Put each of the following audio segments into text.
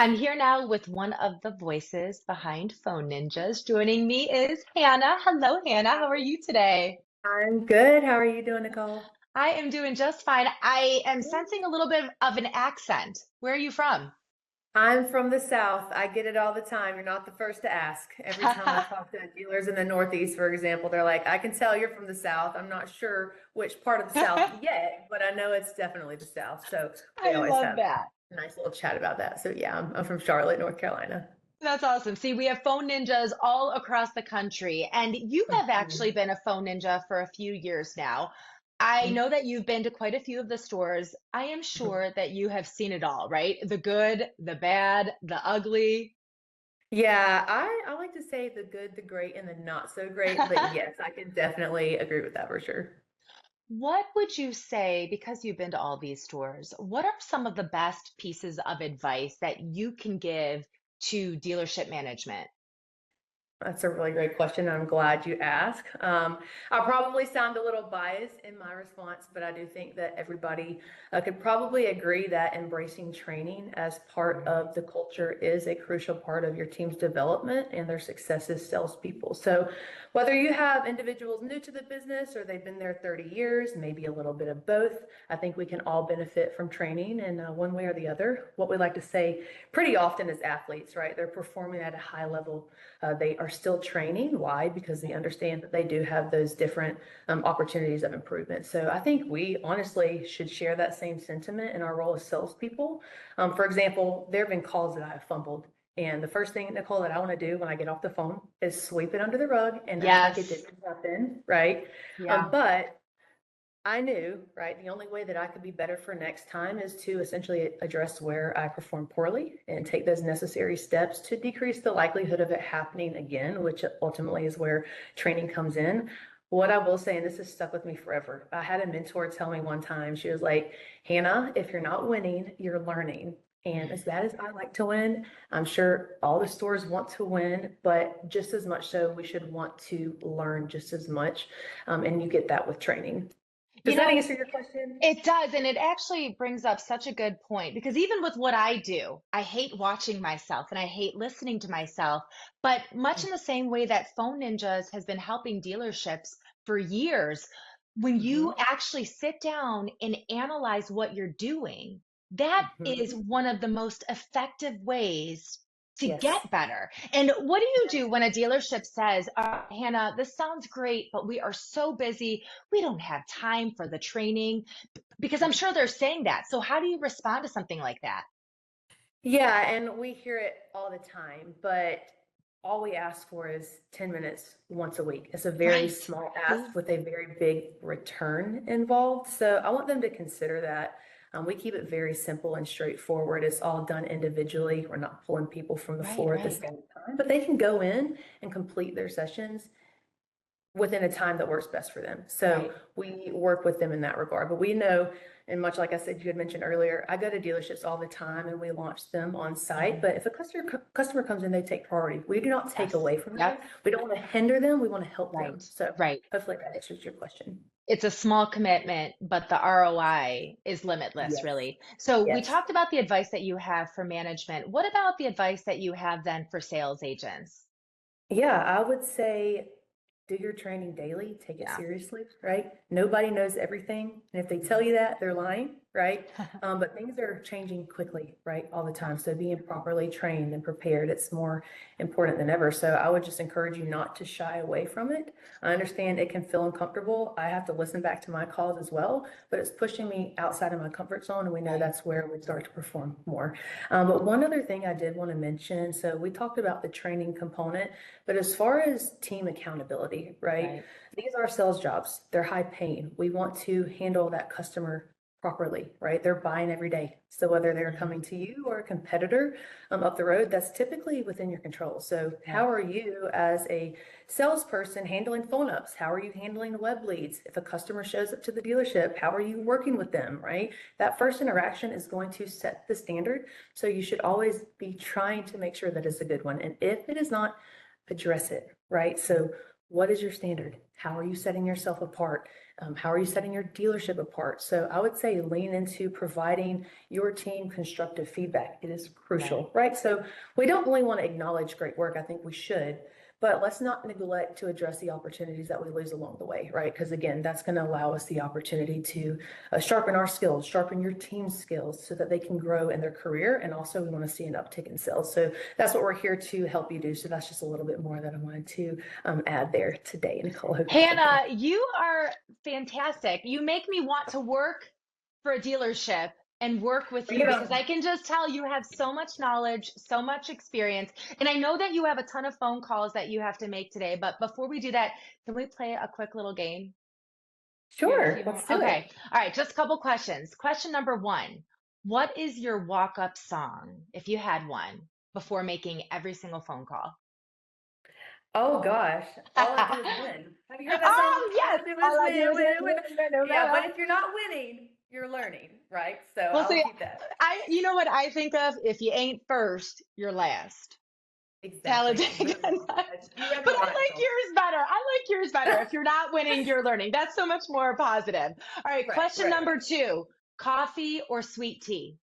I'm here now with one of the voices behind Phone Ninjas. Joining me is Hannah. Hello, Hannah. How are you today? I'm good. How are you doing, Nicole? I am doing just fine. I am sensing a little bit of an accent. Where are you from? I'm from the South. I get it all the time. You're not the first to ask. Every time I talk to dealers in the Northeast, for example, they're like, I can tell you're from the South. I'm not sure which part of the South yet, but I know it's definitely the South. So we I always love have that. a nice little chat about that. So yeah, I'm from Charlotte, North Carolina. That's awesome. See, we have phone ninjas all across the country, and you have actually Mhm. been a phone ninja for a few years now. I know that you've been to quite a few of the stores. I am sure that you have seen it all, right? The good, the bad, the ugly. Yeah, I like to say the good, the great, and the not so great, but yes, I can definitely agree with that for sure. What would you say, because you've been to all these stores, what are some of the best pieces of advice that you can give to dealership management? That's a really great question. I'm glad you asked. I'll probably sound a little biased in my response, but I do think that everybody could probably agree that embracing training as part of the culture is a crucial part of your team's development and their success as salespeople. So, whether you have individuals new to the business or they've been there 30 years, maybe a little bit of both, I think we can all benefit from training in one way or the other. What we like to say pretty often as athletes, right? They're performing at a high level, they are still training. Why? Because they understand that they do have those different opportunities of improvement. So I think we honestly should share that same sentiment in our role as salespeople. For example, there have been calls that I have fumbled. And the first thing, Nicole, that I want to do when I get off the phone is sweep it under the rug and act like it Yes. didn't happen, right? Yeah. But I knew, right, the only way that I could be better for next time is to essentially address where I perform poorly and take those necessary steps to decrease the likelihood of it happening again, which ultimately is where training comes in. What I will say, and this has stuck with me forever, I had a mentor tell me one time, she was like, Hannah, if you're not winning, you're learning. And as bad as I like to win, I'm sure all the stores want to win, but just as much so, we should want to learn just as much. And you get that with training. You Does that know, answer your question? it does. And it actually brings up such a good point because even with what I do, I hate watching myself and I hate listening to myself. But much in the same way that Phone Ninjas has been helping dealerships for years, when you Mhm, actually sit down and analyze what you're doing, that is mhm. one of the most effective ways to Yes. get better. And what do you Yes. do when a dealership says, Hannah, this sounds great, but we are so busy. We don't have time for the training because I'm sure they're saying that. So how do you respond to something like that? Yeah, and we hear it all the time, but all we ask for is 10 minutes once a week. It's a very Right. small Yeah. ask with a very big return involved. So I want them to consider that. We keep it very simple and straightforward. It's all done individually. We're not pulling people from the Right, floor at the right, same time, but they can go in and complete their sessions within a time that works best for them. So right. we work with them in that regard. But we know, and much like I said, you had mentioned earlier, I go to dealerships all the time and we launch them on site. Mhm. But if a customer comes in, they take priority. We do not take Yes. away from them. Yep. We don't want to hinder them. We want to help them. Right. So Right. hopefully that answers your question. It's a small commitment, but the ROI is limitless, Yes. really. So we Yes. talked about the advice that you have for management. What about the advice that you have then for sales agents? Yeah, I would say do your training daily, take it Yeah. seriously, right? Nobody knows everything. And if they tell you that, they're lying, right? But things are changing quickly, right? All the time. So being properly trained and prepared, it's more important than ever. So I would just encourage you not to shy away from it. I understand it can feel uncomfortable. I have to listen back to my calls as well, but it's pushing me outside of my comfort zone. And we know Right. that's where we start to perform more. But one other thing I did want to mention, so we talked about the training component, but as far as team accountability, right? Right. These are sales jobs. They're high paying. We want to handle that customer properly, right? They're buying every day. So whether they're Mhm. coming to you or a competitor up the road, that's typically within your control. So how Right. are you as a salesperson handling phone ups? How are you handling web leads? If a customer shows up to the dealership, how are you working with them, right? That first interaction is going to set the standard. So you should always be trying to make sure that it's a good one. And if it is not, address it, right? So What is your standard? How are you setting yourself apart? How are you setting your dealership apart? So I would say lean into providing your team constructive feedback. It is Right. crucial, right? So we don't really want to acknowledge great work. I think we should, but let's not neglect to address the opportunities that we lose along the way, right? Because again, that's going to allow us the opportunity to sharpen our skills, sharpen your team's skills so that they can grow in their career. And also we want to see an uptick in sales. So that's what we're here to help you do. So that's just a little bit more that I wanted to add there today. Nicole, I hope that's okay. Hannah, you are fantastic. You make me want to work for a dealership and work with Bring you it because on. I can just tell you have so much knowledge, so much experience. And I know that you have a ton of phone calls that you have to make today. But before we do that, can we play a quick little game? Do you have a Sure, few more? let's do it. Okay. All right. Just a couple questions. Question number one. What is your walk-up song, if you had one, before making every single phone call? Oh gosh, all I do is win. Have you heard that song? Oh, All yes. I do is All I do win, is win, win. Yeah, win. but if you're not winning, you're learning, right? So Well, I'll see, keep that. you know what I think of? If you ain't first, you're last. Exactly. Talladega Really well Nights. said. You read But my I mind, like Nicole. yours better. I like yours better. If you're not winning, you're learning. That's so much more positive. All right, Right, question right, number right. two, coffee or sweet tea?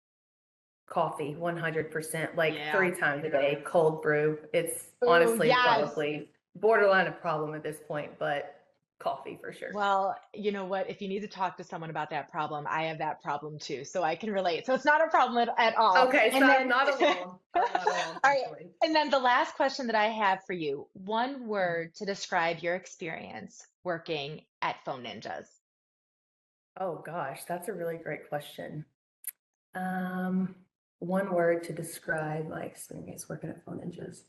Coffee, 100%, like Yeah. 3 times a day, cold brew. It's Oh, honestly yes. probably borderline a problem at this point, but coffee for sure. Well, you know what? If you need to talk to someone about that problem, I have that problem too. So I can relate. So it's not a problem at all. Okay, so And I'm then, not all alone. I'm not alone, right. thankfully. And then the last question that I have for you, one Mhm. word to describe your experience working at Phone Ninjas. Oh gosh, that's a really great question. Um, One word to describe my experience working at Phone Ninjas.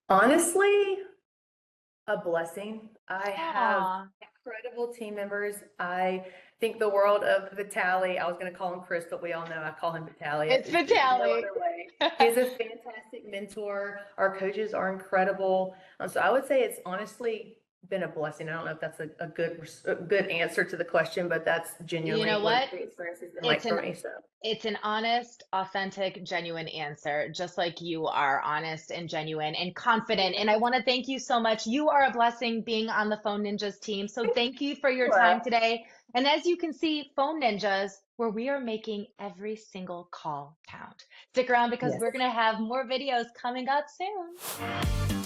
Honestly, a blessing. I have Aw, incredible team members. I think the world of Vitaly, I was going to call him Chris, but we all know I call him Vitaly. it's There's no Vitaly. other way. He's a fantastic mentor. Our coaches are incredible. So I would say it's honestly been a blessing. I don't know if that's a good answer to the question, but that's You genuinely know what what? the experience has been It's like for an me. So It's an honest, authentic, genuine answer, just like you are honest and genuine and confident. And I want to thank you so much. You are a blessing being on the Phone Ninjas team. So thank you for your time well, today. And as you can see, Phone Ninjas, where we are making every single call count. Stick around because yes. we're going to have more videos coming up soon.